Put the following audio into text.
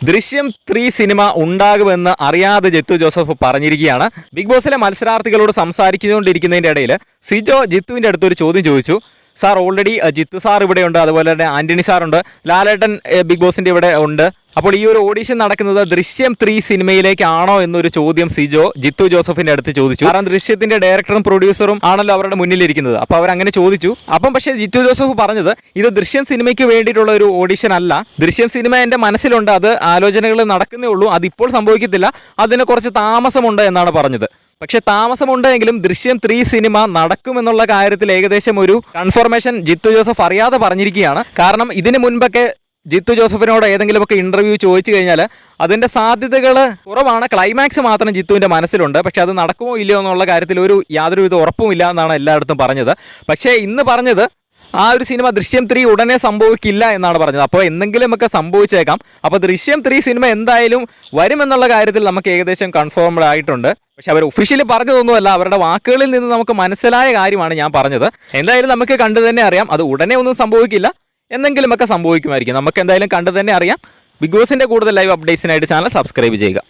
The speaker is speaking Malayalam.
ദൃശ്യം 3 സിനിമ ഉണ്ടാകുമെന്ന് അറിയാതെ ജിത്തു ജോസഫ് പറഞ്ഞിരിക്കുകയാണ്. ബിഗ് ബോസിലെ മത്സരാർത്ഥികളോട് സംസാരിച്ചുകൊണ്ടിരിക്കുന്നതിൻ്റെ ഇടയിൽ സിജോ ജിത്തുവിൻ്റെ അടുത്തൊരു ചോദ്യം ചോദിച്ചു. സാർ, ഓൾറെഡി ജിത്തു സാർ ഇവിടെ ഉണ്ട്, അതുപോലെ തന്നെ ആന്റണി സാറുണ്ട്, ലാലേട്ടൻ ബിഗ് ബോസിൻ്റെ ഇവിടെ ഉണ്ട്. അപ്പോൾ ഈ ഒരു ഓഡിഷൻ നടക്കുന്നത് ദൃശ്യം 3 സിനിമയിലേക്കാണോ എന്നൊരു ചോദ്യം സിജോ ജിത്തു ജോസഫിന്റെ അടുത്ത് ചോദിച്ചു. കാരണം ദൃശ്യത്തിന്റെ ഡയറക്ടറും പ്രൊഡ്യൂസറും ആണല്ലോ അവരുടെ മുന്നിലിരിക്കുന്നത്. അപ്പോൾ അവരങ്ങനെ ചോദിച്ചു. അപ്പം പക്ഷേ ജിത്തു ജോസഫ് പറഞ്ഞത് ഇത് ദൃശ്യം സിനിമയ്ക്ക് വേണ്ടിയിട്ടുള്ള ഒരു ഓഡിഷൻ അല്ല. ദൃശ്യം സിനിമ എൻ്റെ മനസ്സിലുണ്ട്, അത് ആലോചനകൾ നടക്കുന്നേ ഉള്ളൂ, അതിപ്പോൾ സംഭവിക്കത്തില്ല, അതിന് കുറച്ച് താമസമുണ്ട് എന്നാണ് പറഞ്ഞത്. പക്ഷെ താമസമുണ്ടെങ്കിലും ദൃശ്യം 3 സിനിമ നടക്കുമെന്നുള്ള കാര്യത്തിൽ ഏകദേശം ഒരു കൺഫർമേഷൻ ജിത്തു ജോസഫ് അറിയാതെ പറഞ്ഞിരിക്കുകയാണ്. കാരണം ഇതിന് മുൻപൊക്കെ ജിത്തു ജോസഫിനോട് ഏതെങ്കിലുമൊക്കെ ഇന്റർവ്യൂ ചോദിച്ചു കഴിഞ്ഞാൽ അതിന്റെ സാധ്യതകൾ കുറവാണ്, ക്ലൈമാക്സ് മാത്രം ജിത്തുവിന്റെ മനസ്സിലുണ്ട്, പക്ഷെ അത് നടക്കുമോ ഇല്ലയോ എന്നുള്ള കാര്യത്തിൽ യാതൊരുവിധ ഉറപ്പുമില്ല എന്നാണ് എല്ലായിടത്തും പറഞ്ഞത്. പക്ഷേ ഇന്ന് പറഞ്ഞത് ആ ഒരു സിനിമ ദൃശ്യം 3 ഉടനെ സംഭവിക്കില്ല എന്നാണ് പറഞ്ഞത്. അപ്പോൾ എന്തെങ്കിലുമൊക്കെ സംഭവിച്ചേക്കാം. അപ്പോൾ ദൃശ്യം 3 സിനിമ എന്തായാലും വരുമെന്നുള്ള കാര്യത്തിൽ നമുക്ക് ഏകദേശം കൺഫേംഡ് ആയിട്ടുണ്ട്. പക്ഷെ അവർ ഒഫീഷ്യലി പറഞ്ഞതൊന്നുമല്ല, അവരുടെ വാക്കുകളിൽ നിന്ന് നമുക്ക് മനസ്സിലായ കാര്യമാണ് ഞാൻ പറഞ്ഞത്. എന്തായാലും നമുക്ക് കണ്ടു തന്നെ അറിയാം, അത് ഉടനെ ഒന്നും സംഭവിക്കില്ല, എന്തെങ്കിലുമൊക്കെ സംഭവിക്കുമായിരിക്കും. നമുക്ക് എന്തായാലും കണ്ടു തന്നെ അറിയാം. ബിഗ് ബോസിന്റെ കൂടുതൽ ലൈവ് അപ്ഡേറ്റ്സിനായിട്ട് ചാനൽ സബ്സ്ക്രൈബ് ചെയ്യുക.